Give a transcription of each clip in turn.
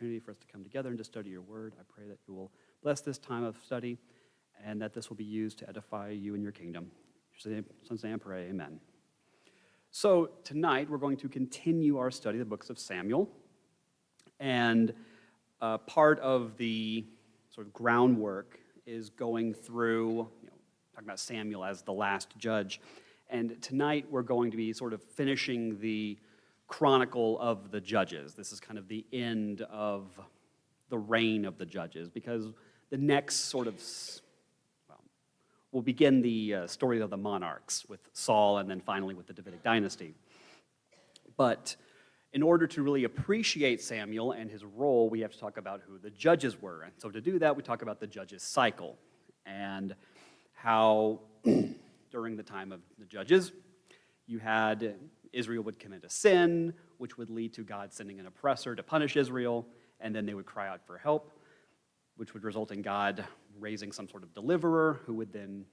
opportunity for us to come together and to study your word. I pray that you will bless this time of study and that this will be used to edify you and your kingdom. In your son's name I pray, amen. So tonight we're going to continue our study of the books of Samuel. And part of the sort of groundwork is going through, talking about Samuel as the last judge. And tonight we're going to be sort of finishing the chronicle of the judges. This is kind of the end of the reign of the judges, because the next sort of, we'll begin the story of the monarchs with Saul and then finally with the Davidic dynasty. But in order to really appreciate Samuel and his role, we have to talk about who the judges were. And so to do that, we talk about the judges' cycle and how during the time of the judges, you had Israel would commit a sin, which would lead to God sending an oppressor to punish Israel, and then they would cry out for help, which would result in God raising some sort of deliverer who would then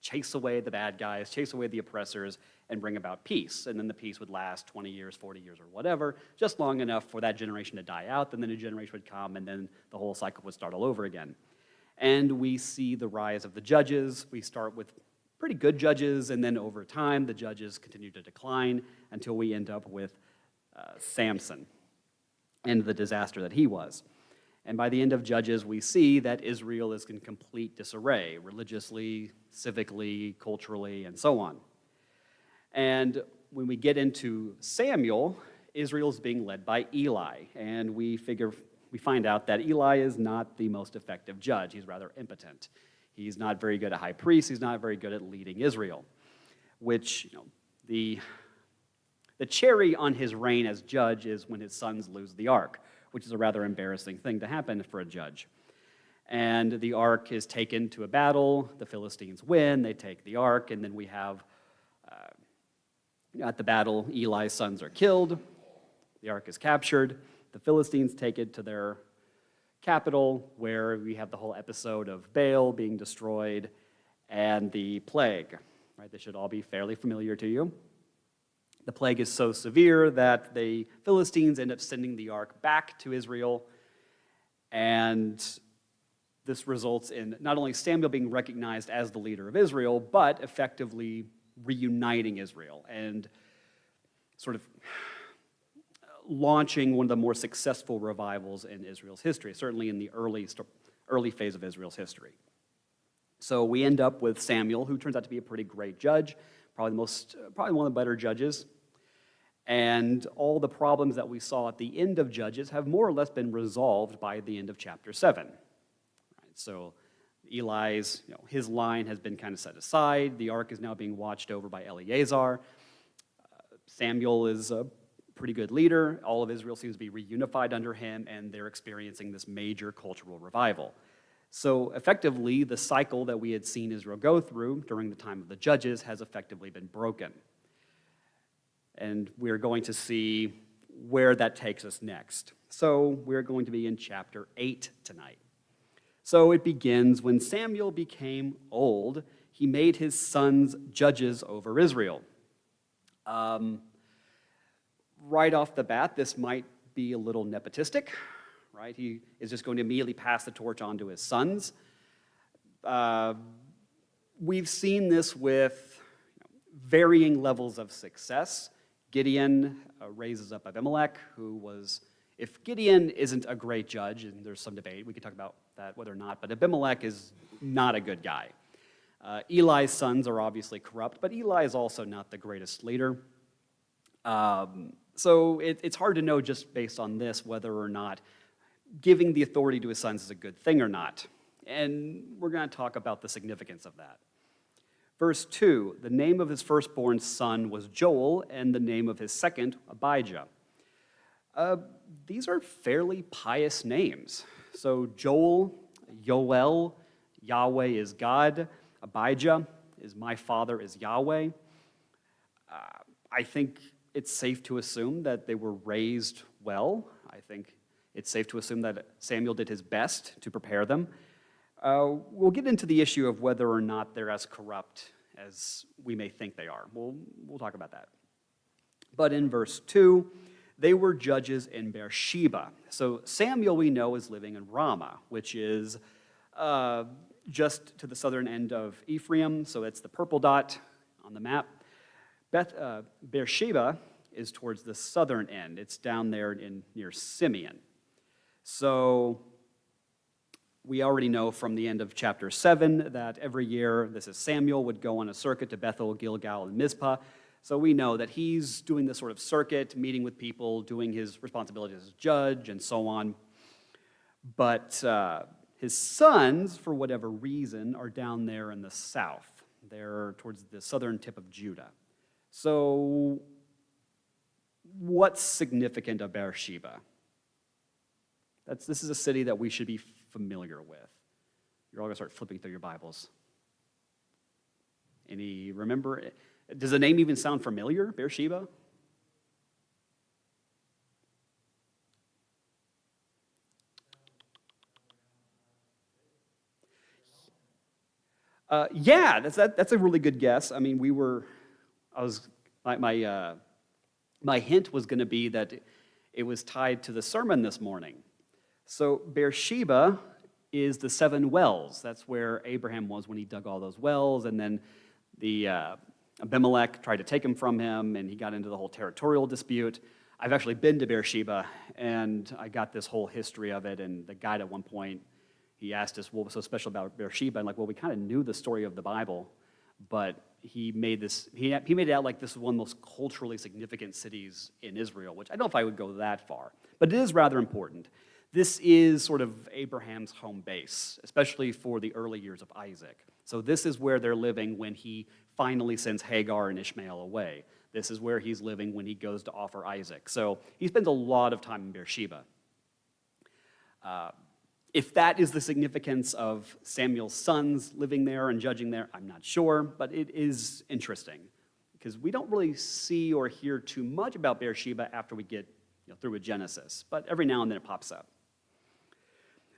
chase away the bad guys, chase away the oppressors, and bring about peace. And then the peace would last 20 years, 40 years, or whatever, just long enough for that generation to die out, then the new generation would come, and then the whole cycle would start all over again. And we see the rise of the judges. We start with pretty good judges, and then over time, the judges continue to decline until we end up with Samson and the disaster that he was. And by the end of Judges, we see that Israel is in complete disarray, religiously, civically, culturally, and so on. And when we get into Samuel, Israel is being led by Eli, and we find out that Eli is not the most effective judge. He's rather impotent. He's not very good at high priest. He's not very good at leading Israel, which, the cherry on his reign as judge is when his sons lose the ark, which is a rather embarrassing thing to happen for a judge. And the ark is taken to a battle. The Philistines win. They take the ark, and then we have, at the battle, Eli's sons are killed. The ark is captured. The Philistines take it to their capital, where we have the whole episode of Baal being destroyed and the plague. Right? They should all be fairly familiar to you. The plague is so severe that the Philistines end up sending the ark back to Israel, and this results in not only Samuel being recognized as the leader of Israel, but effectively reuniting Israel and sort of launching one of the more successful revivals in Israel's history, certainly in the early phase of Israel's history. So we end up with Samuel, who turns out to be a pretty great judge, probably one of the better judges. And all the problems that we saw at the end of Judges have more or less been resolved by the end of chapter 7. Right, so Eli's, his line has been kind of set aside. The ark is now being watched over by Eleazar. Samuel is a pretty good leader. All of Israel seems to be reunified under him, and they're experiencing this major cultural revival. So effectively, the cycle that we had seen Israel go through during the time of the judges has effectively been broken. And we're going to see where that takes us next. So we're going to be in chapter 8 tonight. So it begins, when Samuel became old, he made his sons judges over Israel. Right off the bat, this might be a little nepotistic, right? He is just going to immediately pass the torch on to his sons. We've seen this with varying levels of success. Gideon raises up Abimelech, who was, if Gideon isn't a great judge, and there's some debate, we could talk about that, whether or not, but Abimelech is not a good guy. Eli's sons are obviously corrupt, but Eli is also not the greatest leader. So it's hard to know just based on this whether or not giving the authority to his sons is a good thing or not. And we're going to talk about the significance of that. Verse 2, the name of his firstborn son was Joel, and the name of his second, Abijah. These are fairly pious names. So Joel, Yoel, Yahweh is God. Abijah is my father is Yahweh. I think it's safe to assume that they were raised well. I think it's safe to assume that Samuel did his best to prepare them. We'll get into the issue of whether or not they're as corrupt as we may think they are. We'll talk about that. But in verse 2, they were judges in Beersheba. So Samuel, we know, is living in Ramah, which is just to the southern end of Ephraim, so it's the purple dot on the map. Beersheba is towards the southern end. It's down there near Simeon. So we already know from the end of chapter 7 that every year, this is Samuel, would go on a circuit to Bethel, Gilgal, and Mizpah. So we know that he's doing this sort of circuit, meeting with people, doing his responsibilities as judge, and so on. But his sons, for whatever reason, are down there in the south. They're towards the southern tip of Judah. So what's significant of Beersheba? This is a city that we should be familiar with. You're all going to start flipping through your Bibles. Remember? Does the name even sound familiar, Beersheba? Yeah, that's a really good guess. I mean, my hint was going to be that it was tied to the sermon this morning. So Beersheba is the 7 wells. That's where Abraham was when he dug all those wells, and then the Abimelech tried to take him from him, and he got into the whole territorial dispute. I've actually been to Beersheba, and I got this whole history of it, and the guide at one point, he asked us, what was so special about Beersheba? And like, well, we kind of knew the story of the Bible, but he made it out like this is one of the most culturally significant cities in Israel, which I don't know if I would go that far, but it is rather important. This is sort of Abraham's home base, especially for the early years of Isaac. So this is where they're living when he finally sends Hagar and Ishmael away. This is where he's living when he goes to offer Isaac. So he spends a lot of time in Beersheba. If that is the significance of Samuel's sons living there and judging there, I'm not sure, but it is interesting because we don't really see or hear too much about Beersheba after we get through with Genesis, but every now and then it pops up.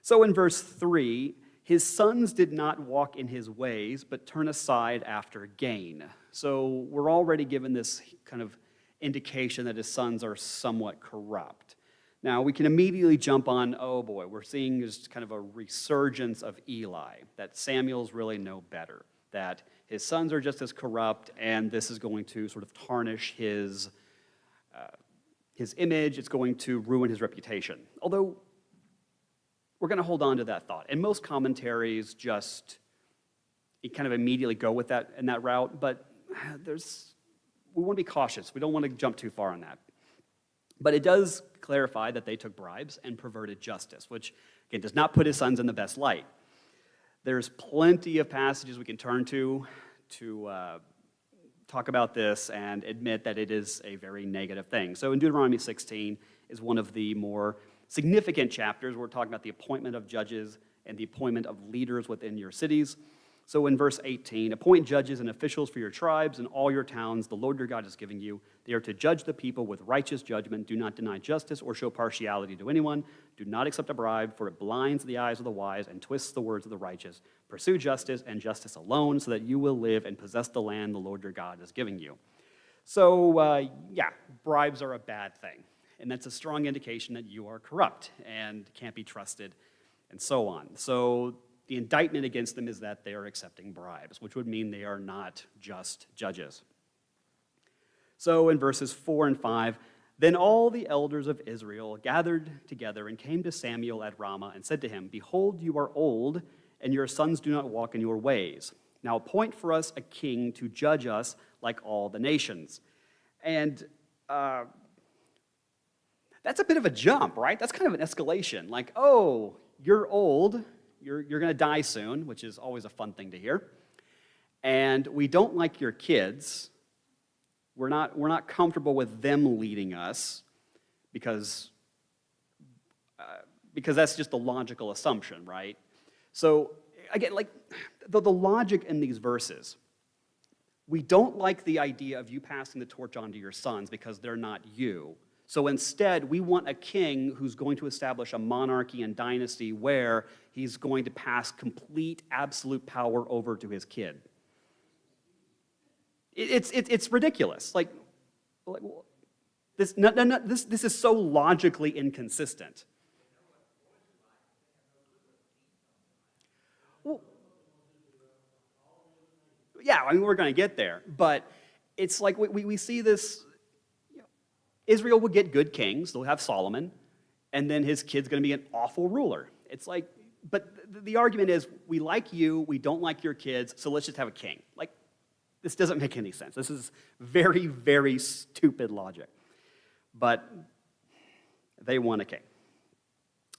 So in verse 3, his sons did not walk in his ways, but turn aside after gain. So we're already given this kind of indication that his sons are somewhat corrupt. Now, we can immediately jump on, oh boy, we're seeing just kind of a resurgence of Eli, that Samuel's really no better, that his sons are just as corrupt, and this is going to sort of tarnish his image. It's going to ruin his reputation. Although, we're going to hold on to that thought. And most commentaries just kind of immediately go with that in that route, but we want to be cautious. We don't want to jump too far on that. But it does clarify that they took bribes and perverted justice, which, again, does not put his sons in the best light. There's plenty of passages we can turn to talk about this and admit that it is a very negative thing. So in Deuteronomy 16 is one of the more significant chapters. We're talking about the appointment of judges and the appointment of leaders within your cities. So in verse 18, appoint judges and officials for your tribes and all your towns the Lord your God is giving you. They are to judge the people with righteous judgment. Do not deny justice or show partiality to anyone. Do not accept a bribe, for it blinds the eyes of the wise and twists the words of the righteous. Pursue justice and justice alone, so that you will live and possess the land the Lord your God is giving you. So, bribes are a bad thing. And that's a strong indication that you are corrupt and can't be trusted, and so on. So the indictment against them is that they are accepting bribes, which would mean they are not just judges. So in verses 4 and 5, then all the elders of Israel gathered together and came to Samuel at Ramah and said to him, behold, you are old, and your sons do not walk in your ways. Now appoint for us a king to judge us like all the nations. And that's a bit of a jump, right? That's kind of an escalation. Like, oh, you're old, you're going to die soon, which is always a fun thing to hear. And we don't like your kids. We're not comfortable with them leading us because that's just a logical assumption, right? So again, like the logic in these verses, we don't like the idea of you passing the torch on to your sons because they're not you. So instead, we want a king who's going to establish a monarchy and dynasty where he's going to pass complete, absolute power over to his kid. It's ridiculous. Like, This is so logically inconsistent. Well, yeah, I mean, we're going to get there, but it's like we see this. Israel will get good kings. They'll have Solomon, and then his kid's going to be an awful ruler. It's like, but the argument is, we like you, we don't like your kids, so let's just have a king. Like, this doesn't make any sense. This is very, very stupid logic. But they want a king.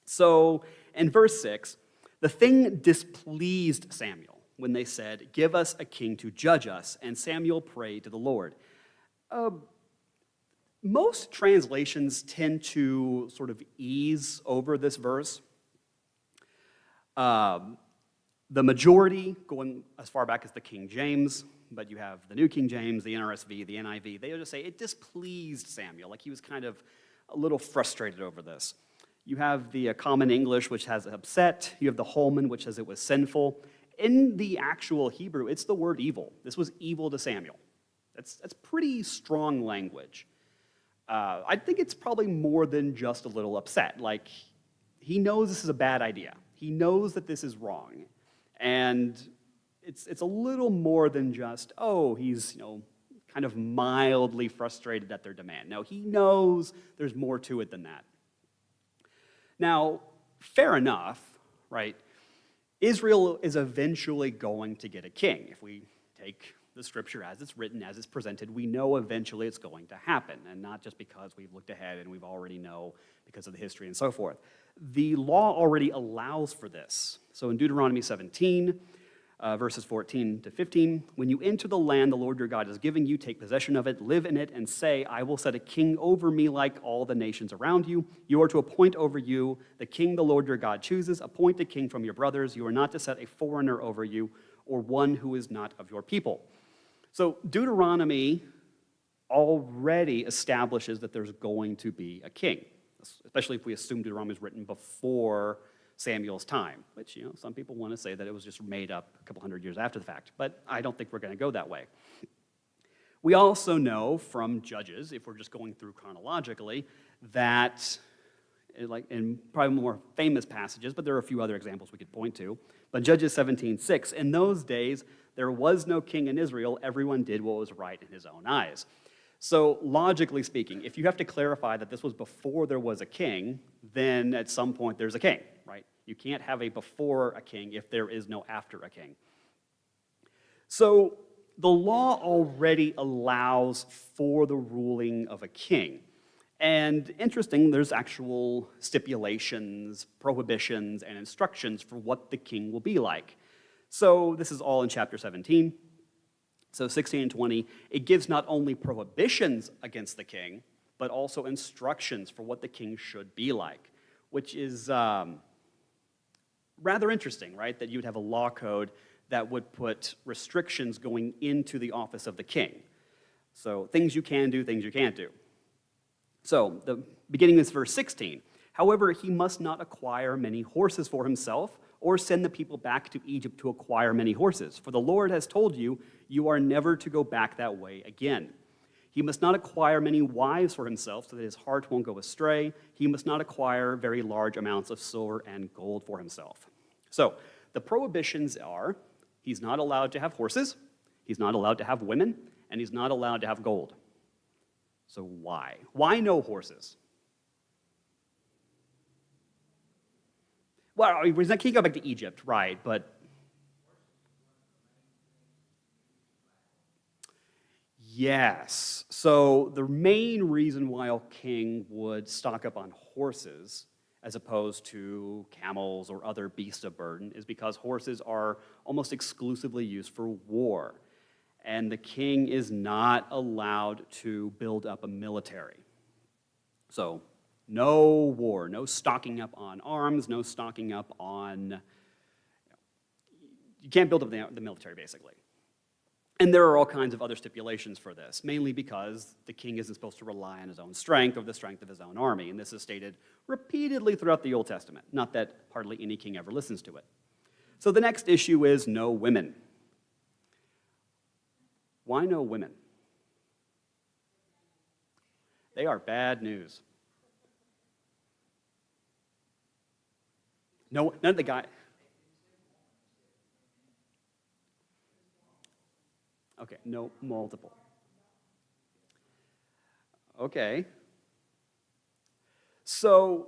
So in verse 6, the thing displeased Samuel when they said, "Give us a king to judge us," and Samuel prayed to the Lord. Most translations tend to sort of ease over this verse. The majority, going as far back as the King James, but you have the New King James, the NRSV, the NIV, they just say it displeased Samuel, like he was kind of a little frustrated over this. You have the Common English, which has upset. You have the Holman, which says it was sinful. In the actual Hebrew, it's the word evil. This was evil to Samuel. That's pretty strong language. I think it's probably more than just a little upset. Like, he knows this is a bad idea. He knows that this is wrong. And it's a little more than just, oh, he's, kind of mildly frustrated at their demand. No, he knows there's more to it than that. Now, fair enough, right? Israel is eventually going to get a king. If we take the scripture as it's written, as it's presented, we know eventually it's going to happen, and not just because we've looked ahead and we've already know because of the history and so forth. The law already allows for this. So in Deuteronomy 17, verses 14 to 15, "When you enter the land the Lord your God is giving you, take possession of it, live in it, and say, 'I will set a king over me like all the nations around you.' You are to appoint over you the king the Lord your God chooses. Appoint a king from your brothers. You are not to set a foreigner over you, or one who is not of your people." So Deuteronomy already establishes that there's going to be a king, especially if we assume Deuteronomy was written before Samuel's time, which, some people want to say that it was just made up a couple hundred years after the fact, but I don't think we're going to go that way. We also know from Judges, if we're just going through chronologically, that, like in probably more famous passages, but there are a few other examples we could point to, but Judges 17:6, "In those days there was no king in Israel, everyone did what was right in his own eyes." So logically speaking, if you have to clarify that this was before there was a king, then at some point there's a king, right? You can't have a before a king if there is no after a king. So the law already allows for the ruling of a king. And interesting, there's actual stipulations, prohibitions, and instructions for what the king will be like. So this is all in chapter 17. So 16 and 20, it gives not only prohibitions against the king, but also instructions for what the king should be like, which is rather interesting, right? That you would have a law code that would put restrictions going into the office of the king. So things you can do, things you can't do. So the beginning is verse 16. "However, he must not acquire many horses for himself, or send the people back to Egypt to acquire many horses. For the Lord has told you, you are never to go back that way again. He must not acquire many wives for himself, so that his heart won't go astray. He must not acquire very large amounts of silver and gold for himself." So the prohibitions are, he's not allowed to have horses, he's not allowed to have women, and he's not allowed to have gold. So why? Why no horses? Well, he can't go back to Egypt, right, but yes. So the main reason why a king would stock up on horses as opposed to camels or other beasts of burden is because horses are almost exclusively used for war, and the king is not allowed to build up a military. So no war, no stocking up on arms, no stocking up on, you can't build up the military, basically. And there are all kinds of other stipulations for this, mainly because the king isn't supposed to rely on his own strength or the strength of his own army, and this is stated repeatedly throughout the Old Testament, not that hardly any king ever listens to it. So the next issue is no women. Why no women? They are bad news. No, none of the guy. Okay, no, multiple. Okay. So,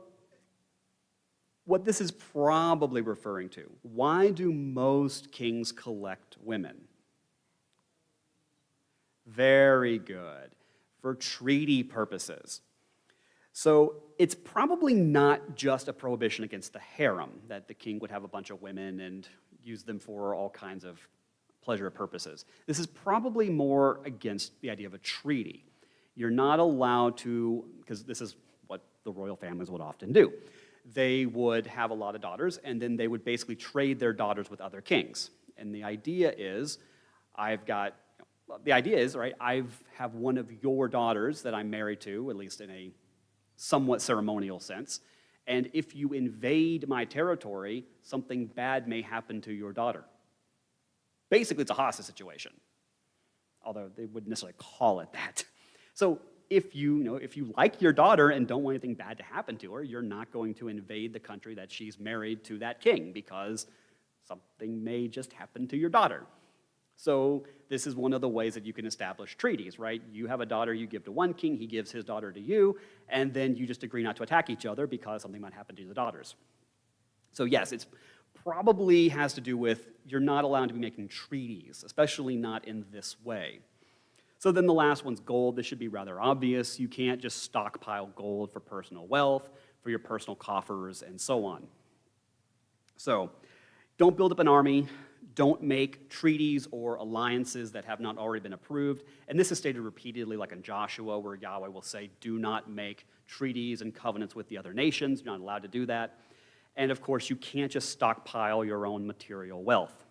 what this is probably referring to, why do most kings collect women? Very good. For treaty purposes. So it's probably not just a prohibition against the harem, that the king would have a bunch of women and use them for all kinds of pleasure purposes. This is probably more against the idea of a treaty. You're not allowed to, because this is what the royal families would often do. They would have a lot of daughters, and then they would basically trade their daughters with other kings. And the idea is, right, I have one of your daughters that I'm married to, at least in a somewhat ceremonial sense, and if you invade my territory, something bad may happen to your daughter. Basically, it's a hostage situation, although they wouldn't necessarily call it that. So if you like your daughter and don't want anything bad to happen to her, you're not going to invade the country that she's married to that king, because something may just happen to your daughter. So this is one of the ways that you can establish treaties, right? You have a daughter you give to one king, he gives his daughter to you, and then you just agree not to attack each other because something might happen to the daughters. So yes, it's probably has to do with you're not allowed to be making treaties, especially not in this way. So then the last one's gold. This should be rather obvious. You can't just stockpile gold for personal wealth, for your personal coffers, and so on. So don't build up an army. Don't make treaties or alliances that have not already been approved. And this is stated repeatedly, like in Joshua, where Yahweh will say, do not make treaties and covenants with the other nations. You're not allowed to do that. And of course, you can't just stockpile your own material wealth.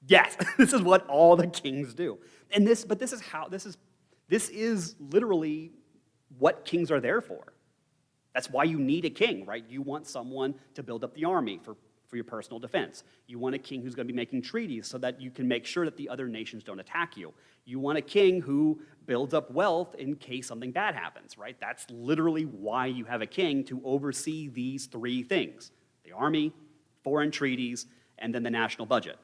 Yes, this is what all the kings do. And this is literally what kings are there for. That's why you need a king, right? You want someone to build up the army for your personal defense. You want a king who's going to be making treaties so that you can make sure that the other nations don't attack you. You want a king who builds up wealth in case something bad happens, right? That's literally why you have a king, to oversee these three things: the army, foreign treaties, and then the national budget.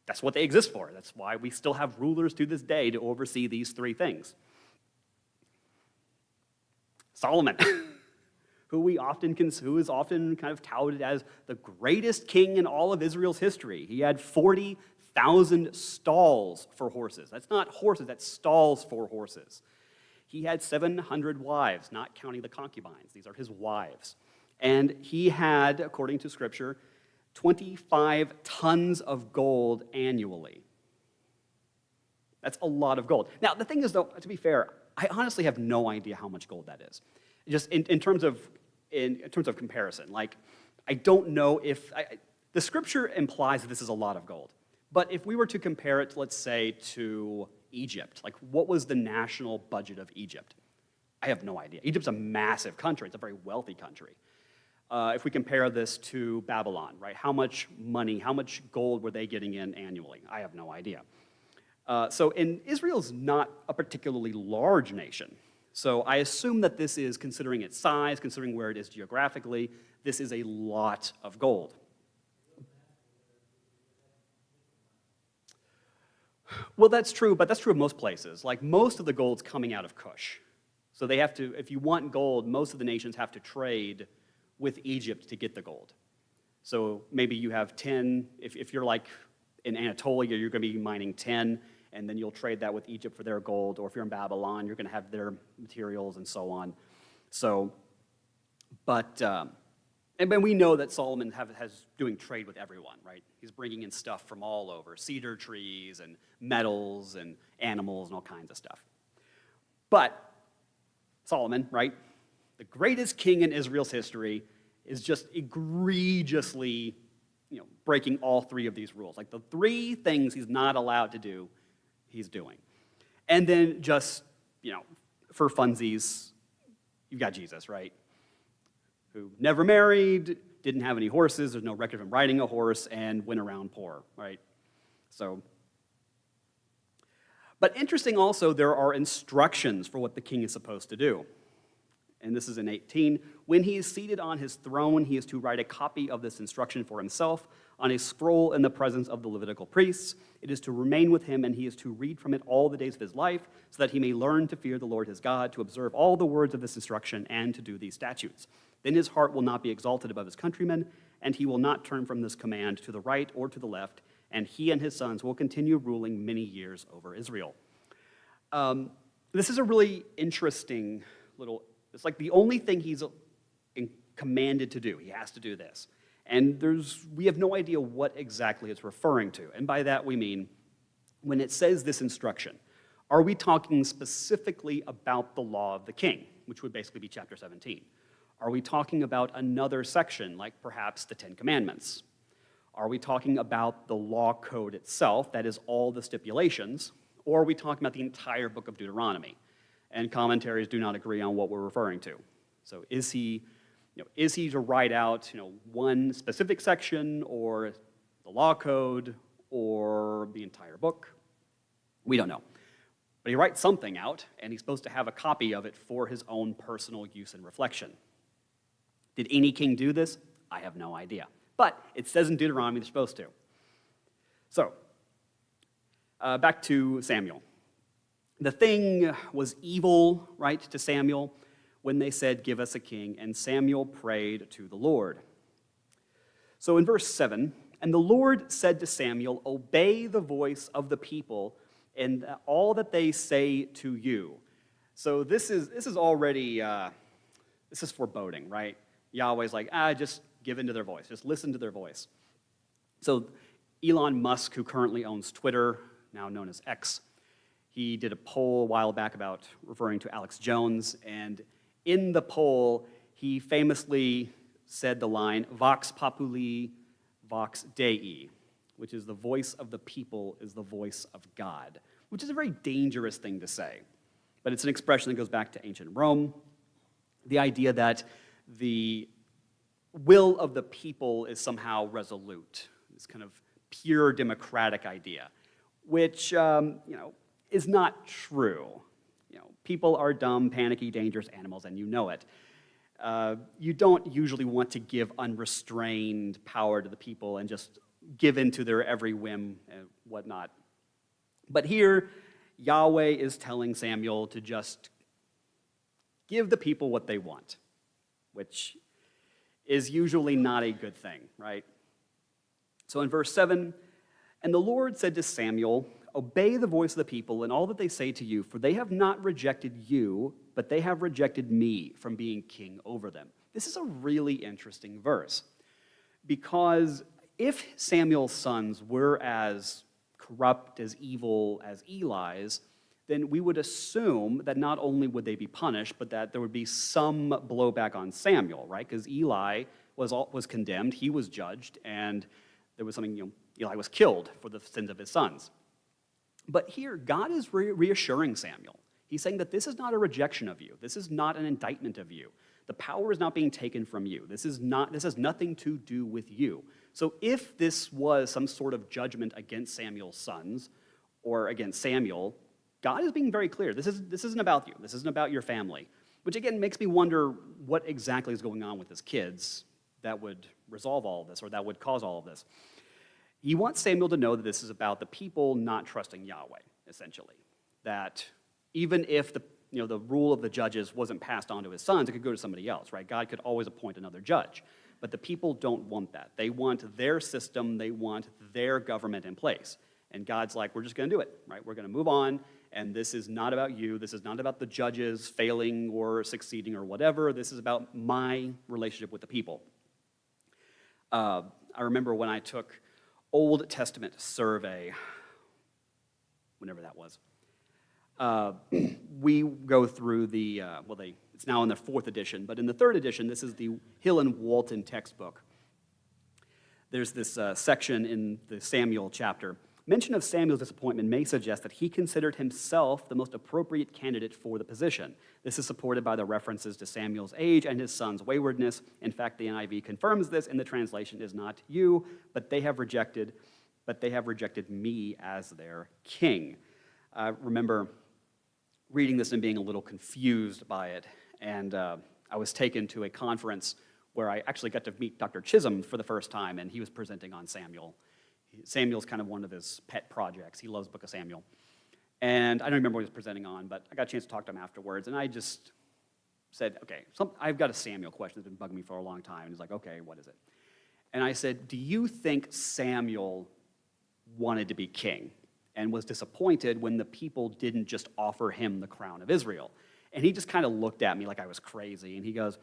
That's what they exist for. That's why we still have rulers to this day, to oversee these three things. Solomon, who is often kind of touted as the greatest king in all of Israel's history. He had 40,000 stalls for horses. That's not horses, that's stalls for horses. He had 700 wives, not counting the concubines. These are his wives. And he had, according to Scripture, 25 tons of gold annually. That's a lot of gold. Now, the thing is, though, to be fair, I honestly have no idea how much gold that is. Just in terms of comparison, like, I don't know if the Scripture implies that this is a lot of gold. But if we were to compare it, let's say, to Egypt, like, what was the national budget of Egypt? I have no idea. Egypt's a massive country. It's a very wealthy country. If we compare this to Babylon, right? How much money, how much gold were they getting in annually? I have no idea. Israel's not a particularly large nation. So I assume that this is, considering its size, considering where it is geographically, this is a lot of gold. Well, that's true, but that's true of most places. Like, most of the gold's coming out of Cush. So they have to, if you want gold, most of the nations have to trade with Egypt to get the gold. So maybe you have 10, if you're like in Anatolia, you're going to be mining 10, and then you'll trade that with Egypt for their gold, or if you're in Babylon, you're going to have their materials and so on. So, and we know that Solomon has doing trade with everyone, right? He's bringing in stuff from all over, cedar trees and metals and animals and all kinds of stuff. But Solomon, right, the greatest king in Israel's history, is just egregiously, breaking all three of these rules. Like, the three things he's not allowed to do, he's doing. And then just, for funsies, you've got Jesus, right? Who never married, didn't have any horses, there's no record of him riding a horse, and went around poor, right? So But interesting also, there are instructions for what the king is supposed to do. And this is in 18. When he is seated on his throne, he is to write a copy of this instruction for himself on a scroll in the presence of the Levitical priests. It is to remain with him, and he is to read from it all the days of his life, so that he may learn to fear the Lord his God, to observe all the words of this instruction, and to do these statutes. Then his heart will not be exalted above his countrymen, and he will not turn from this command to the right or to the left, and he and his sons will continue ruling many years over Israel. This is a really interesting little, it's like the only thing he's commanded to do. He has to do this. And we have no idea what exactly it's referring to. And by that we mean, when it says this instruction, are we talking specifically about the law of the king, which would basically be chapter 17? Are we talking about another section, like perhaps the Ten Commandments? Are we talking about the law code itself, that is all the stipulations, or are we talking about the entire book of Deuteronomy? And commentaries do not agree on what we're referring to. So is he to write out one specific section, or the law code, or the entire book? We don't know. But he writes something out, and he's supposed to have a copy of it for his own personal use and reflection. Did any king do this? I have no idea. But it says in Deuteronomy they're supposed to. So, back to Samuel. The thing was evil, right, to Samuel when they said, "Give us a king," and Samuel prayed to the Lord. So in verse 7, "And the Lord said to Samuel, obey the voice of the people and all that they say to you." So this is already, this is foreboding, right? Yahweh's like, just give in to their voice. Just listen to their voice. So Elon Musk, who currently owns Twitter, now known as X, he did a poll a while back about referring to Alex Jones, and in the poll, he famously said the line, "Vox populi, vox Dei," which is the voice of the people is the voice of God, which is a very dangerous thing to say. But it's an expression that goes back to ancient Rome, the idea that the will of the people is somehow resolute, this kind of pure democratic idea, which, is not true. People are dumb, panicky, dangerous animals, and you know it. You don't usually want to give unrestrained power to the people and just give in to their every whim and whatnot. But here, Yahweh is telling Samuel to just give the people what they want, which is usually not a good thing, right? So in verse 7, "And the Lord said to Samuel, obey the voice of the people and all that they say to you, for they have not rejected you, but they have rejected me from being king over them." This is a really interesting verse, because if Samuel's sons were as corrupt, as evil as Eli's, then we would assume that not only would they be punished, but that there would be some blowback on Samuel, right? Because Eli was condemned, he was judged, and there was something, Eli was killed for the sins of his sons. But here, God is reassuring Samuel. He's saying that this is not a rejection of you. This is not an indictment of you. The power is not being taken from you. This has nothing to do with you. So if this was some sort of judgment against Samuel's sons or against Samuel, God is being very clear. This isn't about you. This isn't about your family. Which again makes me wonder what exactly is going on with his kids that would resolve all of this or that would cause all of this. He wants Samuel to know that this is about the people not trusting Yahweh, essentially. That even if the rule of the judges wasn't passed on to his sons, it could go to somebody else, right? God could always appoint another judge. But the people don't want that. They want their system, they want their government in place. And God's like, we're just going to do it, right? We're going to move on, and this is not about you. This is not about the judges failing or succeeding or whatever. This is about my relationship with the people. I remember when I took Old Testament survey, whenever that was, we go through it's now in the 4th edition, but in the 3rd edition, this is the Hill and Walton textbook. There's this section in the Samuel chapter. Mention of Samuel's disappointment may suggest that he considered himself the most appropriate candidate for the position. This is supported by the references to Samuel's age and his son's waywardness. In fact, the NIV confirms this in the translation, "Is not you, but they have rejected me as their king." I remember reading this and being a little confused by it, and I was taken to a conference where I actually got to meet Dr. Chisholm for the first time, and he was presenting on Samuel. Samuel's kind of one of his pet projects. He loves Book of Samuel. And I don't remember what he was presenting on, but I got a chance to talk to him afterwards, and I just said, okay, I've got a Samuel question that's been bugging me for a long time. And he's like, okay, what is it? And I said, do you think Samuel wanted to be king and was disappointed when the people didn't just offer him the crown of Israel? And he just kind of looked at me like I was crazy, and he goes,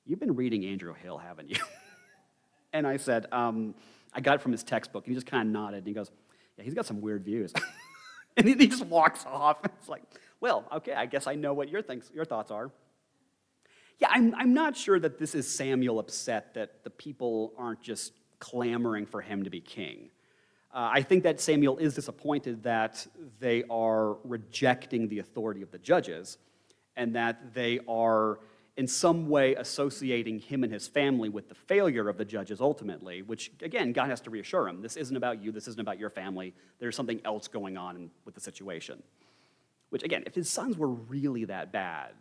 you've been reading Andrew Hill, haven't you? And I said, I got it from his textbook, and he just kind of nodded, and he goes, yeah, he's got some weird views. And he just walks off. It's like, well, okay, I guess I know what your thoughts are. Yeah, I'm not sure that this is Samuel upset that the people aren't just clamoring for him to be king. I think that Samuel is disappointed that they are rejecting the authority of the judges and that they are in some way associating him and his family with the failure of the judges ultimately, which, again, God has to reassure him. This isn't about you. This isn't about your family. There's something else going on with the situation. Which, again, if his sons were really that bad,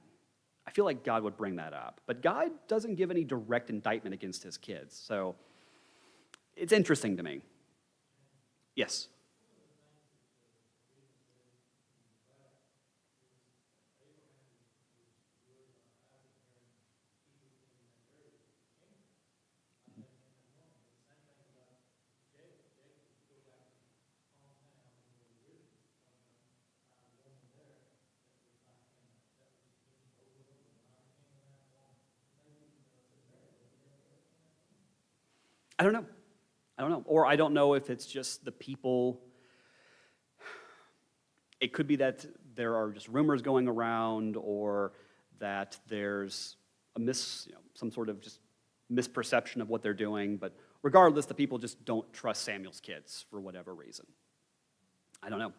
I feel like God would bring that up. But God doesn't give any direct indictment against his kids. So it's interesting to me. Yes? I don't know. Or I don't know if it's just the people. It could be that there are just rumors going around, or that there's some sort of just misperception of what they're doing. But regardless, the people just don't trust Samuel's kids for whatever reason. I don't know.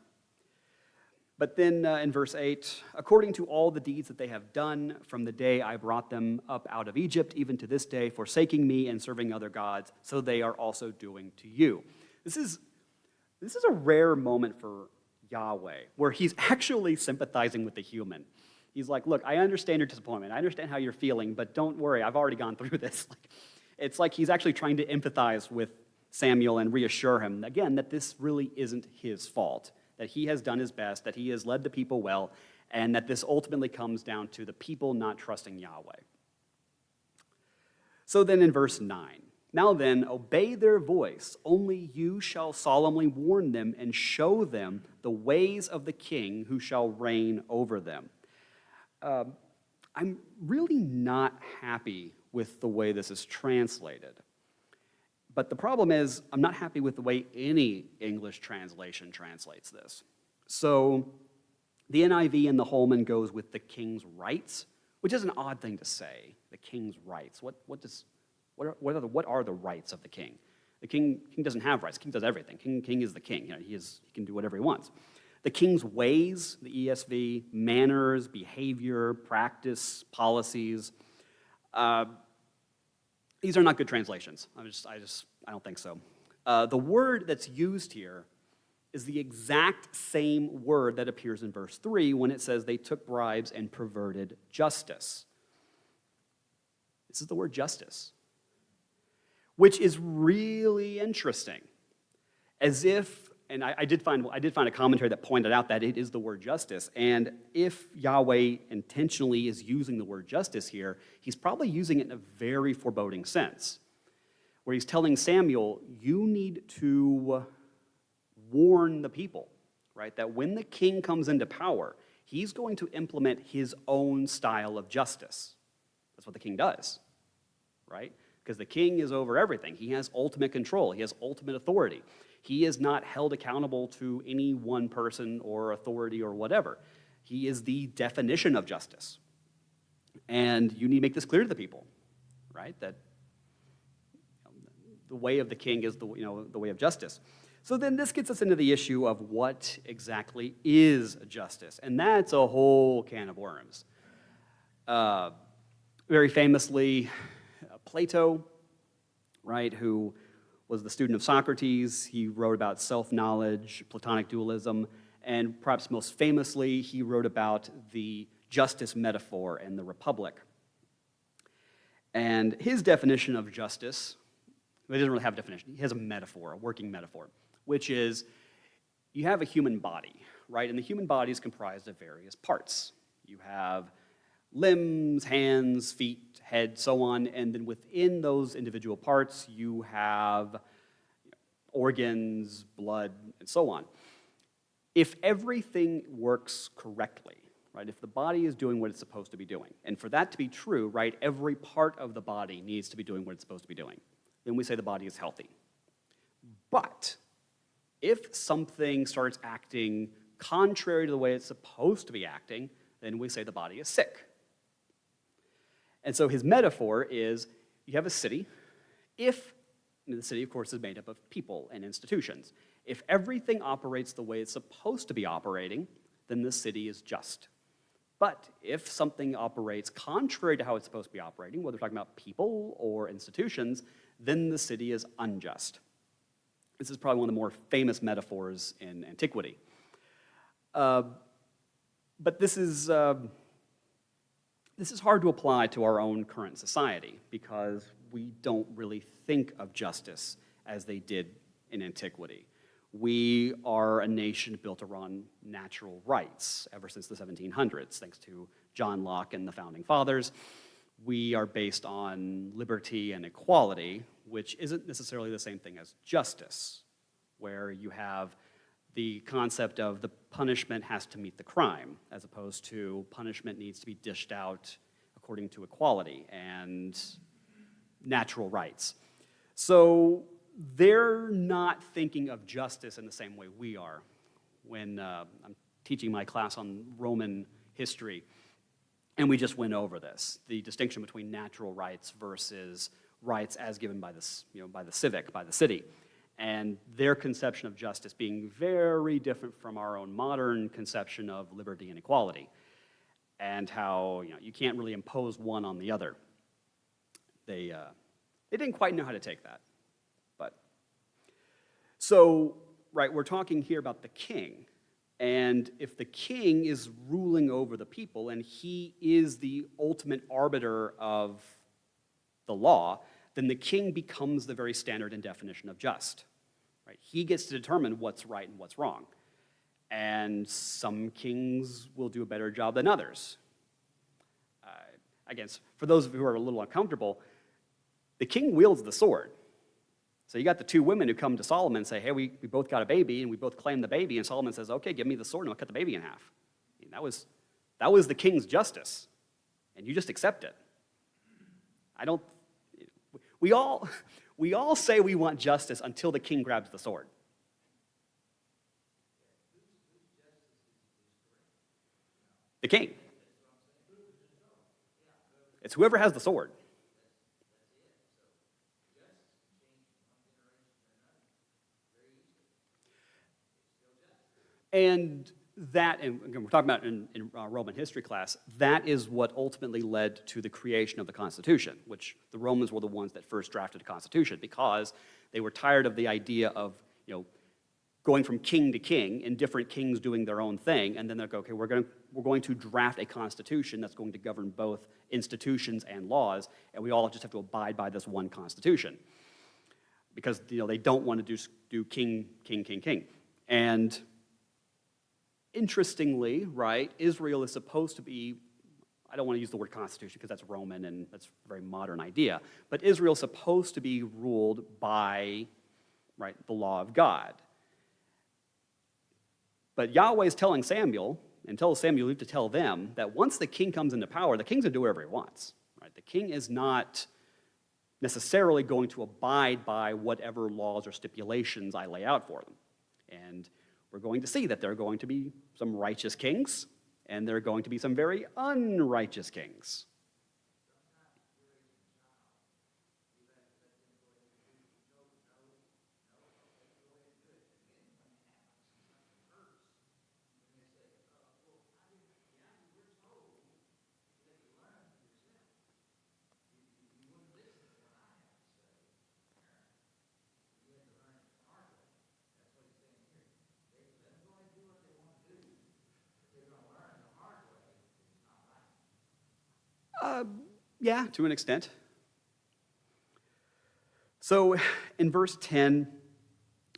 But then in verse 8, according to all the deeds that they have done from the day I brought them up out of Egypt, even to this day, forsaking me and serving other gods, so they are also doing to you. This is a rare moment for Yahweh, where he's actually sympathizing with the human. He's like, look, I understand your disappointment. I understand how you're feeling, but don't worry, I've already gone through this. It's like he's actually trying to empathize with Samuel and reassure him, again, that this really isn't his fault, that he has done his best, that he has led the people well, and that this ultimately comes down to the people not trusting Yahweh. So then in verse 9, now then, obey their voice, only you shall solemnly warn them and show them the ways of the king who shall reign over them. I'm really not happy with the way this is translated. But the problem is, I'm not happy with the way any English translation translates this. So the NIV and the Holman goes with the king's rights, which is an odd thing to say, the king's rights. What are the rights of the king? The king doesn't have rights. The king does everything. King is the king. He can do whatever he wants. The king's ways, the ESV, manners, behavior, practice, policies, these are not good translations. I don't think so. The word that's used here is the exact same word that appears in verse 3 when it says they took bribes and perverted justice. This is the word justice, which is really interesting. As if, and I did find a commentary that pointed out that it is the word justice, and if Yahweh intentionally is using the word justice here, he's probably using it in a very foreboding sense, where he's telling Samuel, you need to warn the people, right? That when the king comes into power, he's going to implement his own style of justice. That's what the king does, right? Because the king is over everything. He has ultimate control. He has ultimate authority. He is not held accountable to any one person or authority or whatever. He is the definition of justice. And you need to make this clear to the people, right? That the way of the king is the way of justice. So then this gets us into the issue of what exactly is justice. And that's a whole can of worms. Very famously, Plato, right, who was the student of Socrates. He wrote about self-knowledge, Platonic dualism, And perhaps most famously, he wrote about the justice metaphor and the republic. And his definition of justice, well, he doesn't really have a definition. He has a metaphor, a working metaphor, which is you have a human body, right? And the human body is comprised of various parts. You have limbs, hands, feet, head, so on, and then within those individual parts, you have organs, blood, and so on. If everything works correctly, right, if the body is doing what it's supposed to be doing, and for that to be true, right, every part of the body needs to be doing what it's supposed to be doing, then we say the body is healthy. But if something starts acting contrary to the way it's supposed to be acting, then we say the body is sick. And so his metaphor is you have a city. The city, of course, is made up of people and institutions. If everything operates the way it's supposed to be operating, then the city is just. But if something operates contrary to how it's supposed to be operating, whether we're talking about people or institutions, then the city is unjust. This is probably one of the more famous metaphors in antiquity. But this is hard to apply to our own current society because we don't really think of justice as they did in antiquity. We are a nation built around natural rights ever since the 1700s, thanks to John Locke and the Founding Fathers. We are based on liberty and equality, which isn't necessarily the same thing as justice, where you have the concept of the punishment has to meet the crime, as opposed to punishment needs to be dished out according to equality and natural rights. So they're not thinking of justice in the same way we are. When I'm teaching my class on Roman history, and we just went over this, the distinction between natural rights versus rights as given by this, by the civic, by the city, and their conception of justice being very different from our own modern conception of liberty and equality, and how you can't really impose one on the other. They didn't quite know how to take that. But so, right, we're talking here about the king. And if the king is ruling over the people and he is the ultimate arbiter of the law, then the king becomes the very standard and definition of just. Right? He gets to determine what's right and what's wrong. And some kings will do a better job than others. Again, for those of you who are a little uncomfortable, the king wields the sword. So you got the two women who come to Solomon and say, hey, we both got a baby, and we both claim the baby, and Solomon says, okay, give me the sword, and I'll cut the baby in half. I mean, that was the king's justice, and you just accept it. We all say we want justice until the king grabs the sword. The king. It's whoever has the sword. And that, and again, we're talking about in Roman history class, that is what ultimately led to the creation of the Constitution, which the Romans were the ones that first drafted the Constitution because they were tired of the idea of, going from king to king and different kings doing their own thing, and then they're like, okay, we're going to draft a constitution that's going to govern both institutions and laws, and we all just have to abide by this one constitution because they don't want to do king, king, king, king. And interestingly, right, Israel is supposed to be, I don't want to use the word constitution because that's Roman and that's a very modern idea, but Israel is supposed to be ruled by, right, the law of God. But Yahweh is telling Samuel, and tells Samuel to tell them, that once the king comes into power, the king's going to do whatever he wants. Right? The king is not necessarily going to abide by whatever laws or stipulations I lay out for them. And we're going to see that there are going to be some righteous kings, and there are going to be some very unrighteous kings. Yeah, to an extent. So in verse 10,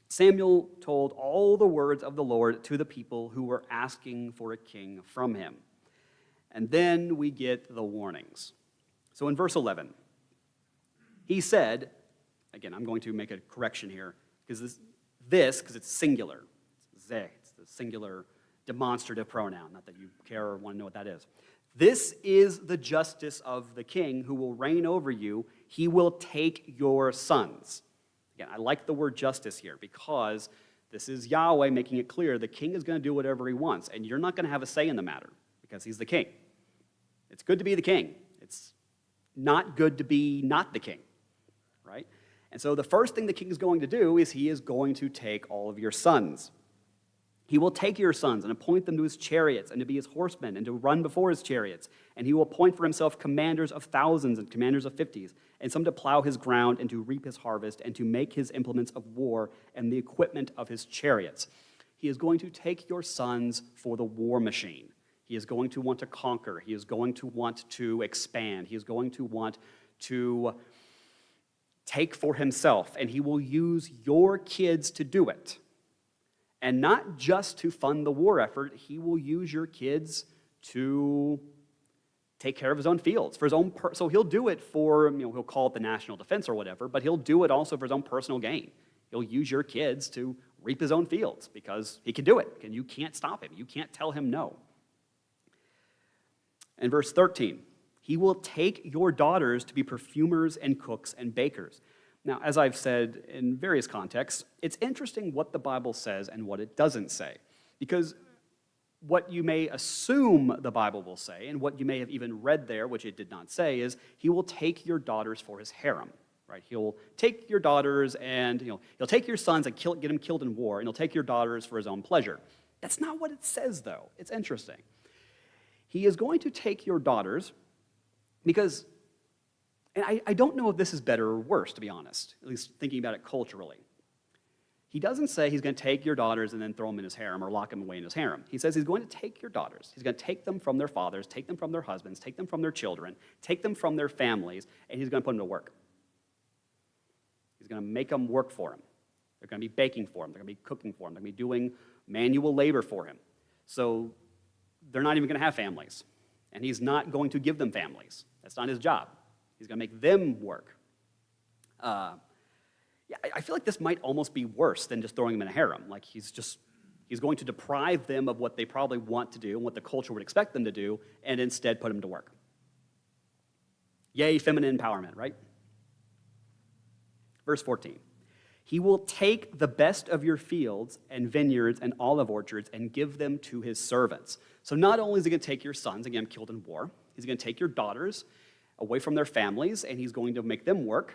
Samuel told all the words of the Lord to the people who were asking for a king from him. And then we get the warnings. So in verse 11, he said, again, I'm going to make a correction here, because because it's singular. It's ze, it's the singular demonstrative pronoun, not that you care or want to know what that is. This is the justice of the king who will reign over you. He will take your sons. Again, I like the word justice here because this is Yahweh making it clear the king is going to do whatever he wants, and you're not going to have a say in the matter because he's the king. It's good to be the king. It's not good to be not the king, right? And so the first thing the king is going to do is he is going to take all of your sons. He will take your sons and appoint them to his chariots and to be his horsemen and to run before his chariots. And he will appoint for himself commanders of thousands and commanders of 50s, and some to plow his ground and to reap his harvest and to make his implements of war and the equipment of his chariots. He is going to take your sons for the war machine. He is going to want to conquer. He is going to want to expand. He is going to want to take for himself, and he will use your kids to do it. And not just to fund the war effort, he will use your kids to take care of his own fields, for his own so he'll do it for, he'll call it the national defense or whatever, but he'll do it also for his own personal gain. He'll use your kids to reap his own fields because he can do it, and you can't stop him. You can't tell him no. In verse 13, he will take your daughters to be perfumers and cooks and bakers. Now, as I've said in various contexts, it's interesting what the Bible says and what it doesn't say. Because what you may assume the Bible will say, and what you may have even read there, which it did not say, is he will take your daughters for his harem. Right? He'll take your daughters and he'll take your sons and get them killed in war, and he'll take your daughters for his own pleasure. That's not what it says, though. It's interesting. He is going to take your daughters because, and I don't know if this is better or worse, to be honest, at least thinking about it culturally. He doesn't say he's going to take your daughters and then throw them in his harem or lock them away in his harem. He says he's going to take your daughters. He's going to take them from their fathers, take them from their husbands, take them from their children, take them from their families, and he's going to put them to work. He's going to make them work for him. They're going to be baking for him. They're going to be cooking for him. They're going to be doing manual labor for him. So they're not even going to have families. And he's not going to give them families. That's not his job. He's going to make them work. I feel like this might almost be worse than just throwing them in a harem. Like he's going to deprive them of what they probably want to do and what the culture would expect them to do, and instead put them to work. Yay, feminine empowerment, right? Verse 14. He will take the best of your fields and vineyards and olive orchards and give them to his servants. So not only is he going to take your sons, again, killed in war, he's going to take your daughters away from their families, and he's going to make them work,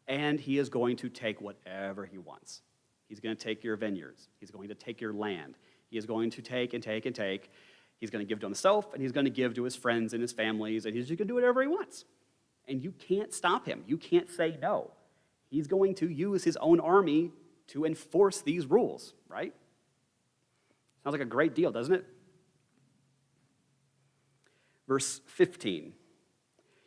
and he is going to take whatever he wants. He's going to take your vineyards. He's going to take your land. He is going to take and take and take. He's going to give to himself, and he's going to give to his friends and his families, and he's just going to do whatever he wants. And you can't stop him. You can't say no. He's going to use his own army to enforce these rules, right? Sounds like a great deal, doesn't it? Verse 15.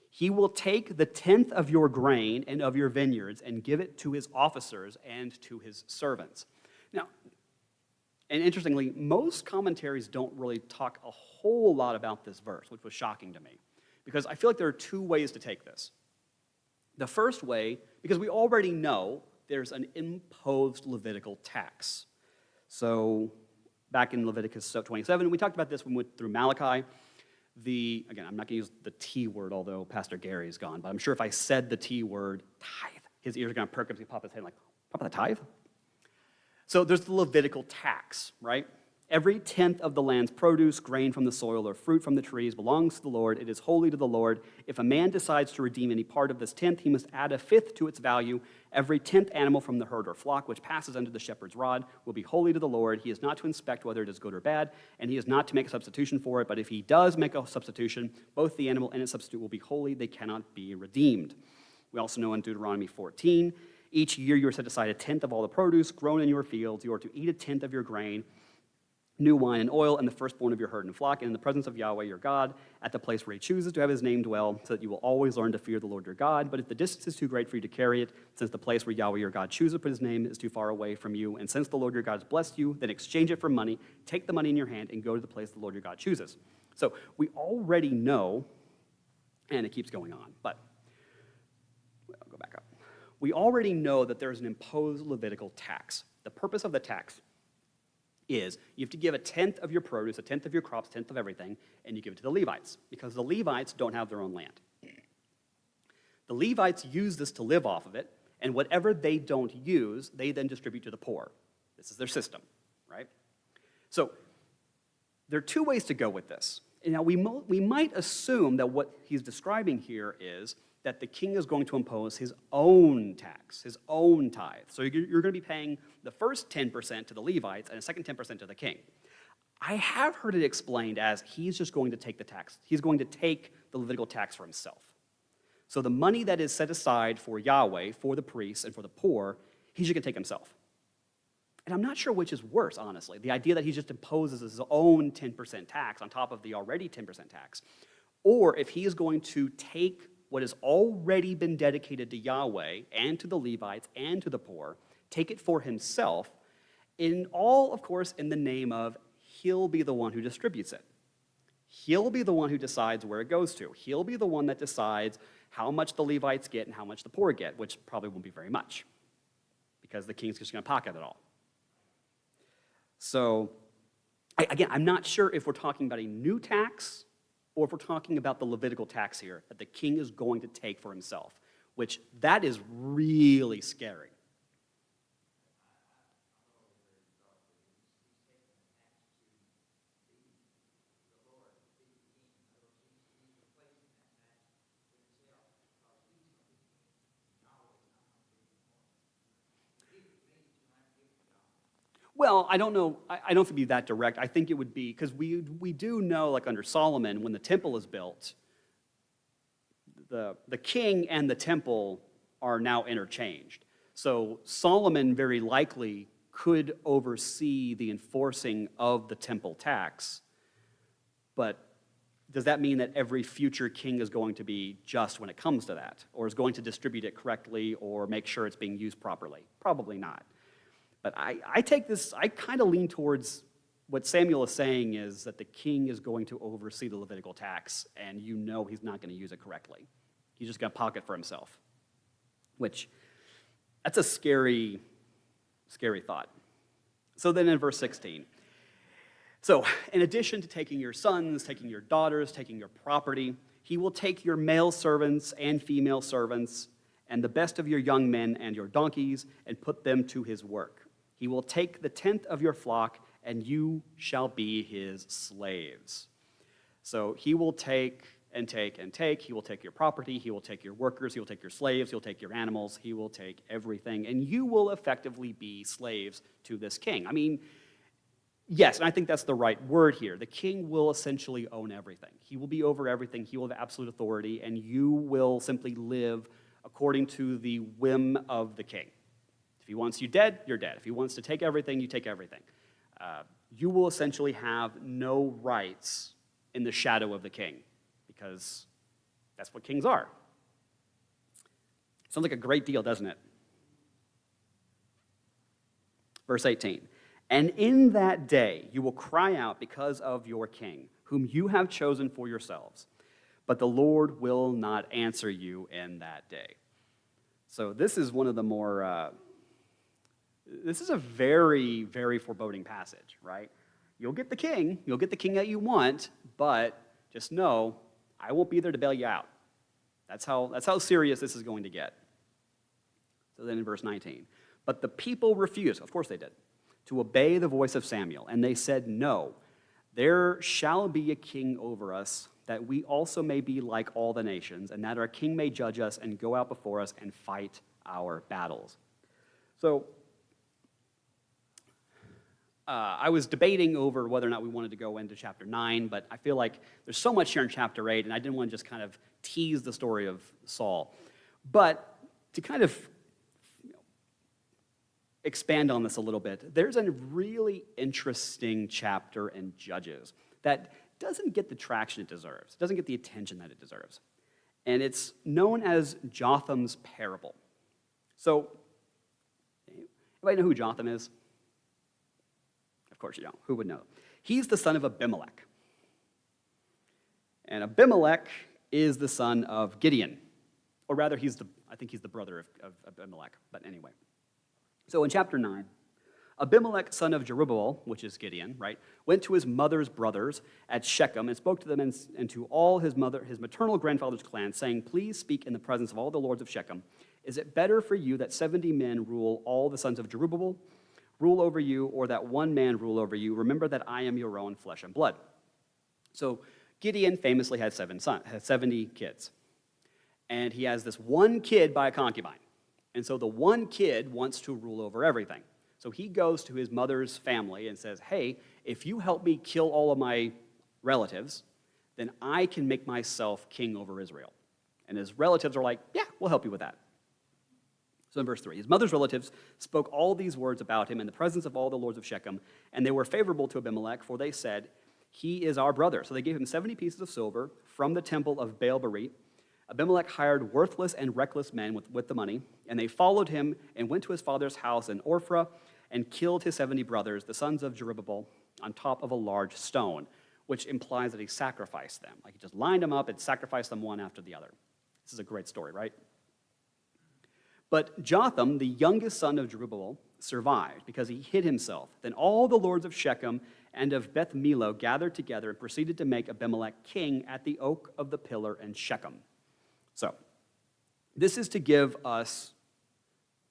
He will take the 10th of your grain and of your vineyards and give it to his officers and to his servants. Now, and interestingly, most commentaries don't really talk a whole lot about this verse, which was shocking to me, because I feel like there are two ways to take this. The first way, because we already know there's an imposed Levitical tax. So back in Leviticus 27, we talked about this when we went through Malachi. Again, I'm not going to use the T word, although Pastor Gary's gone, but I'm sure if I said the T word, tithe, his ears are going to perk up, he pop his head like, what about the tithe? So there's the Levitical tax, right? Every 10th of the land's produce, grain from the soil, or fruit from the trees belongs to the Lord. It is holy to the Lord. If a man decides to redeem any part of this 10th, he must add a 5th to its value. Every 10th animal from the herd or flock which passes under the shepherd's rod will be holy to the Lord. He is not to inspect whether it is good or bad, and he is not to make a substitution for it. But if he does make a substitution, both the animal and its substitute will be holy. They cannot be redeemed. We also know in Deuteronomy 14, each year you are set aside a 10th of all the produce grown in your fields. You are to eat a 10th of your grain. new wine and oil, and the firstborn of your herd and flock, and in the presence of Yahweh your God, at the place where he chooses to have his name dwell, so that you will always learn to fear the Lord your God. But if the distance is too great for you to carry it, since the place where Yahweh your God chooses to put his name is too far away from you, and since the Lord your God has blessed you, then exchange it for money, take the money in your hand, and go to the place the Lord your God chooses. So we already know, and it keeps going on, but I'll go back up. We already know that there is an imposed Levitical tax. The purpose of the tax is you have to give a tenth of your produce, a tenth of your crops, a tenth of everything, and you give it to the Levites, because the Levites don't have their own land. The Levites use this to live off of it, and whatever they don't use, they then distribute to the poor. This is their system, right? So there are two ways to go with this. Now, we might assume that what he's describing here is that the king is going to impose his own tax, his own tithe. So you're going to be paying the first 10% to the Levites and the second 10% to the king. I have heard it explained as he's just going to take the tax. He's going to take the Levitical tax for himself. So the money that is set aside for Yahweh, for the priests, and for the poor, he's just going to take himself. And I'm not sure which is worse, honestly. The idea that he just imposes his own 10% tax on top of the already 10% tax, or if he is going to take what has already been dedicated to Yahweh and to the Levites and to the poor, take it for himself, in all, of course, in the name of he'll be the one who distributes it. He'll be the one who decides where it goes to. He'll be the one that decides how much the Levites get and how much the poor get, which probably won't be very much, because the king's just going to pocket it all. So, again, I'm not sure if we're talking about a new tax or if we're talking about the Levitical tax here that the king is going to take for himself, which that is really scary. Well, I don't know. I don't think it'd be that direct. I think it would be, because we do know, like under Solomon, when the temple is built, the king and the temple are now interchanged. So Solomon very likely could oversee the enforcing of the temple tax, but does that mean that every future king is going to be just when it comes to that, or is going to distribute it correctly or make sure it's being used properly? Probably not. But I take this, I kind of lean towards what Samuel is saying is that the king is going to oversee the Levitical tax, and you know he's not going to use it correctly. He's just going to pocket for himself, which, that's a scary, scary thought. So then in verse 16, so in addition to taking your sons, taking your daughters, taking your property, he will take your male servants and female servants and the best of your young men and your donkeys and put them to his work. He will take the tenth of your flock, and you shall be his slaves. So he will take and take and take. He will take your property. He will take your workers. He will take your slaves. He will take your animals. He will take everything. And you will effectively be slaves to this king. I mean, yes, and I think that's the right word here. The king will essentially own everything. He will be over everything. He will have absolute authority, and you will simply live according to the whim of the king. If he wants you dead, you're dead. If he wants to take everything, you take everything. You will essentially have no rights in the shadow of the king, because that's what kings are. Sounds like a great deal, doesn't it? Verse 18, and in that day you will cry out because of your king, whom you have chosen for yourselves, but the Lord will not answer you in that day. So this is one of the more, this is a very, very foreboding passage, right? You'll get the king that you want, but just know, I won't be there to bail you out. That's how serious this is going to get. So then in verse 19, but the people refused, of course they did, to obey the voice of Samuel, and they said, no, there shall be a king over us, that we also may be like all the nations, and that our king may judge us and go out before us and fight our battles. So I was debating over whether or not we wanted to go into chapter 9, but I feel like there's so much here in chapter 8, and I didn't want to just kind of tease the story of Saul. But to kind of expand on this a little bit. There's a really interesting chapter in Judges that doesn't get the traction it deserves. It doesn't get the attention that it deserves. And it's known as Jotham's parable. So, anybody know who Jotham is? Of course you don't. Who would know? He's the son of Abimelech. And Abimelech is the son of Gideon. Or rather, I think he's the brother of Abimelech. But anyway. So in chapter 9, Abimelech, son of Jerubbaal, which is Gideon, right, went to his mother's brothers at Shechem and spoke to them and to all his maternal grandfather's clan, saying, "Please speak in the presence of all the lords of Shechem. Is it better for you that 70 men rule all the sons of Jerubbaal, rule over you, or that one man rule over you? Remember that I am your own flesh and blood." So Gideon famously had 70 kids. And he has this one kid by a concubine. And so the one kid wants to rule over everything. So he goes to his mother's family and says, "Hey, if you help me kill all of my relatives, then I can make myself king over Israel." And his relatives are like, "Yeah, we'll help you with that." So in verse 3, his mother's relatives spoke all these words about him in the presence of all the lords of Shechem, and they were favorable to Abimelech, for they said, "He is our brother." So they gave him 70 pieces of silver from the temple of Baal-Berith. Abimelech hired worthless and reckless men with the money, and they followed him and went to his father's house in Ophrah and killed his 70 brothers, the sons of Jerubbaal, on top of a large stone, which implies that he sacrificed them. Like he just lined them up and sacrificed them one after the other. This is a great story, right? But Jotham, the youngest son of Jerubbaal, survived because he hid himself. Then all the lords of Shechem and of Beth Millo gathered together and proceeded to make Abimelech king at the oak of the pillar in Shechem. So, this is to give us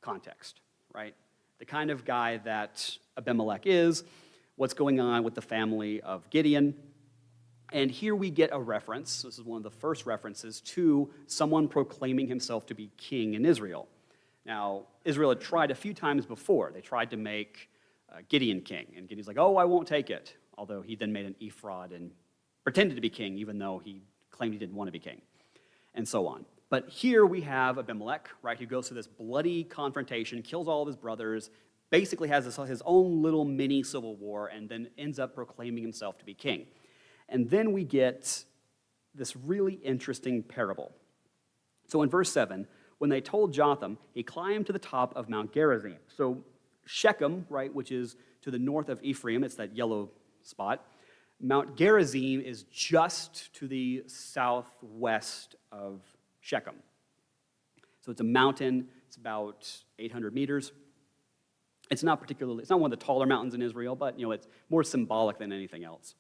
context, right? The kind of guy that Abimelech is, what's going on with the family of Gideon. And here we get a reference, this is one of the first references, to someone proclaiming himself to be king in Israel. Now, Israel had tried a few times before. They tried to make Gideon king, and Gideon's like, "Oh, I won't take it," although he then made an ephod and pretended to be king, even though he claimed he didn't want to be king, and so on. But here we have Abimelech, right, who goes through this bloody confrontation, kills all of his brothers, basically has his own little mini civil war, and then ends up proclaiming himself to be king. And then we get this really interesting parable. So in verse 7, when they told Jotham, he climbed to the top of Mount Gerizim. So Shechem, right, which is to the north of Ephraim, it's that yellow spot. Mount Gerizim is just to the southwest of Shechem. So it's a mountain, it's about 800 meters. It's not one of the taller mountains in Israel, but it's more symbolic than anything else.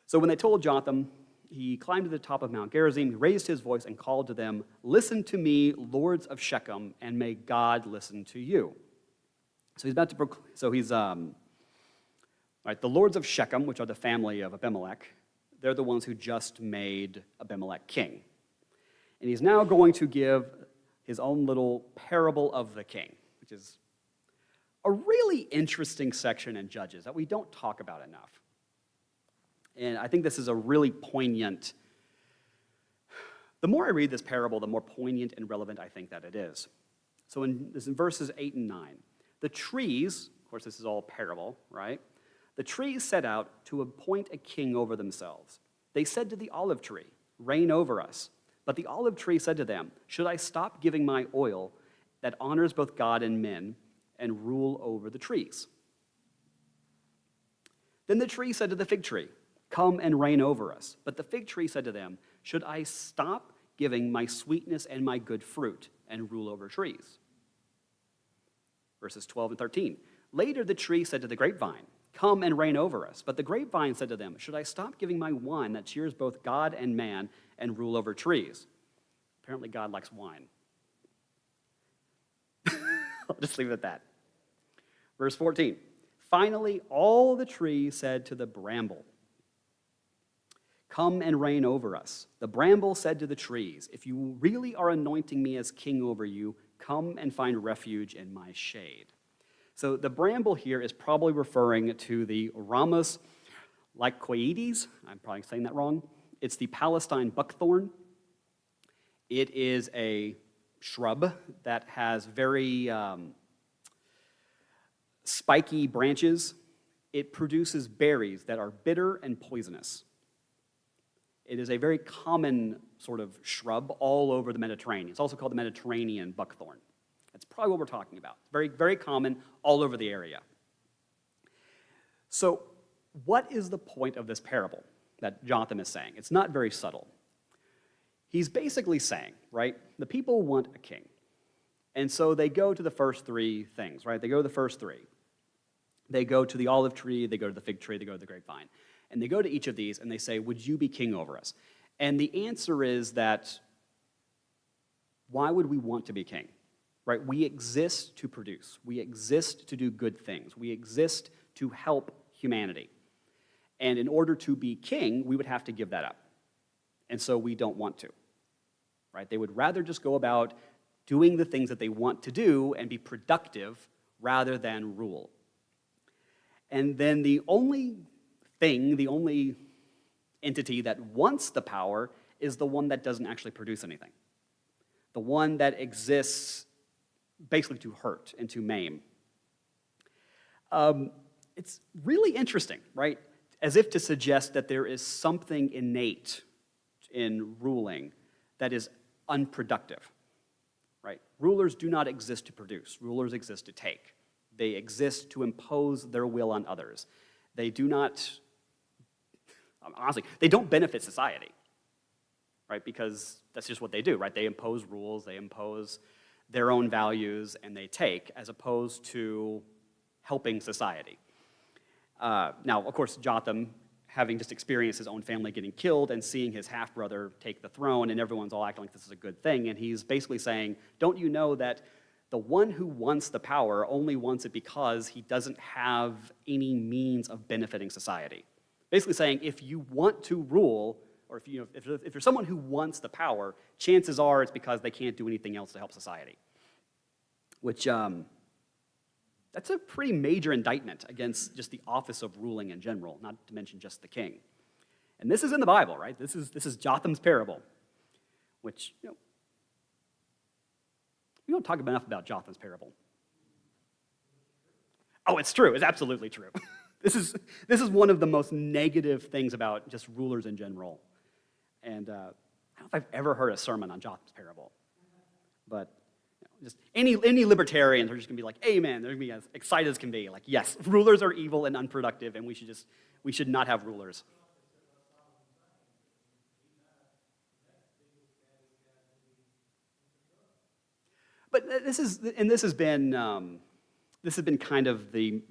So when they told Jotham, he climbed to the top of Mount Gerizim, he raised his voice and called to them, "Listen to me, lords of Shechem, and may God listen to you." So he's about to proclaim, right, the lords of Shechem, which are the family of Abimelech, they're the ones who just made Abimelech king. And he's now going to give his own little parable of the king, which is a really interesting section in Judges that we don't talk about enough. And I think this is a really poignant, the more I read this parable, the more poignant and relevant I think that it is. So in verses 8 and 9, the trees, of course this is all parable, right? The trees set out to appoint a king over themselves. They said to the olive tree, "Reign over us." But the olive tree said to them, "Should I stop giving my oil that honors both God and men and rule over the trees?" Then the tree said to the fig tree, "Come and reign over us." But the fig tree said to them, "Should I stop giving my sweetness and my good fruit and rule over trees?" Verses 12 and 13. Later the tree said to the grapevine, "Come and reign over us." But the grapevine said to them, "Should I stop giving my wine that cheers both God and man and rule over trees?" Apparently God likes wine. I'll just leave it at that. Verse 14. Finally, all the trees said to the bramble, "Come and reign over us." The bramble said to the trees, "If you really are anointing me as king over you, come and find refuge in my shade." So the bramble here is probably referring to the Ramos lycoides. I'm probably saying that wrong. It's the Palestine buckthorn. It is a shrub that has very spiky branches, it produces berries that are bitter and poisonous. It is a very common sort of shrub all over the Mediterranean. It's also called the Mediterranean buckthorn. That's probably what we're talking about. Very, very common all over the area. So what is the point of this parable that Jotham is saying? It's not very subtle. He's basically saying, right, the people want a king. And so they go to the first three things, right? They go to the first three. They go to the olive tree, they go to the fig tree, they go to the grapevine. And they go to each of these and they say, would you be king over us? And the answer is that, why would we want to be king? Right? We exist to produce. We exist to do good things. We exist to help humanity. And in order to be king, we would have to give that up. And so we don't want to. Right? They would rather just go about doing the things that they want to do and be productive rather than rule. And then the only entity that wants the power is the one that doesn't actually produce anything. The one that exists basically to hurt and to maim. It's really interesting, right? As if to suggest that there is something innate in ruling that is unproductive, right? Rulers do not exist to produce. Rulers exist to take. They exist to impose their will on others. They do not, honestly, they don't benefit society, right? Because that's just what they do, right? They impose rules, they impose their own values, and they take, as opposed to helping society. Now, of course, Jotham, having just experienced his own family getting killed and seeing his half-brother take the throne, and everyone's all acting like this is a good thing, and he's basically saying, don't you know that the one who wants the power only wants it because he doesn't have any means of benefiting society? Basically saying, if you want to rule, or if you're someone who wants the power, chances are it's because they can't do anything else to help society. Which, that's a pretty major indictment against just the office of ruling in general, not to mention just the king. And this is in the Bible, right? This is Jotham's parable, which, we don't talk enough about Jotham's parable. Oh, it's true. It's absolutely true. This is one of the most negative things about just rulers in general. And I don't know if I've ever heard a sermon on Jotham's parable. But just any libertarians are just going to be like, amen. They're going to be as excited as can be. Like, yes, rulers are evil and unproductive, and we should not have rulers. But this has been kind of the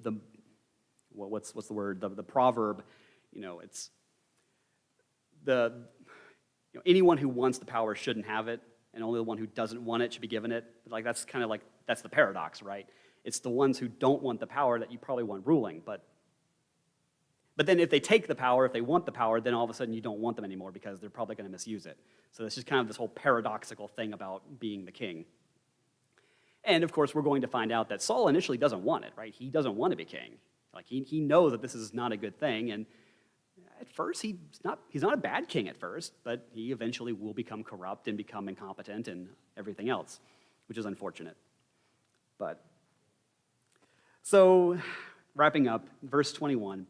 what's the word, the proverb, it's anyone who wants the power shouldn't have it, and only the one who doesn't want it should be given it. Like, that's kind of like, that's the paradox, right? It's the ones who don't want the power that you probably want ruling, but then if they take the power, if they want the power, then all of a sudden you don't want them anymore because they're probably going to misuse it. So it's just kind of this whole paradoxical thing about being the king. And of course, we're going to find out that Saul initially doesn't want it, right? He doesn't want to be king. Like, he knows that this is not a good thing, and at first he's not a bad king at first, but he eventually will become corrupt and become incompetent and everything else, which is unfortunate. But so, wrapping up, verse 21.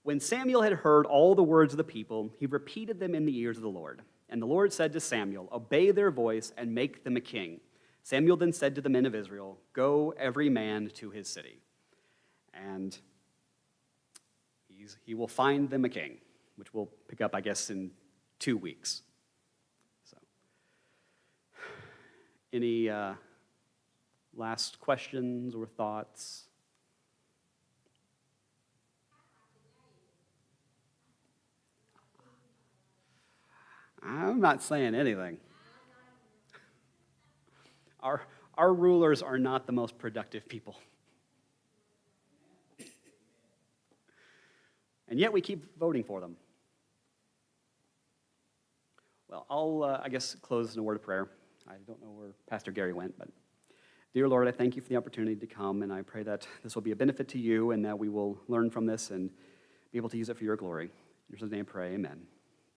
When Samuel had heard all the words of the people, he repeated them in the ears of the Lord. And the Lord said to Samuel, obey their voice and make them a king. Samuel then said to the men of Israel, go every man to his city. And he will find them a king, which we'll pick up, I guess, in 2 weeks. So, any last questions or thoughts? I'm not saying anything. Our rulers are not the most productive people. And yet we keep voting for them. Well, I'll, I guess, close in a word of prayer. I don't know where Pastor Gary went, but dear Lord, I thank you for the opportunity to come, and I pray that this will be a benefit to you and that we will learn from this and be able to use it for your glory. In your son's name I pray, amen.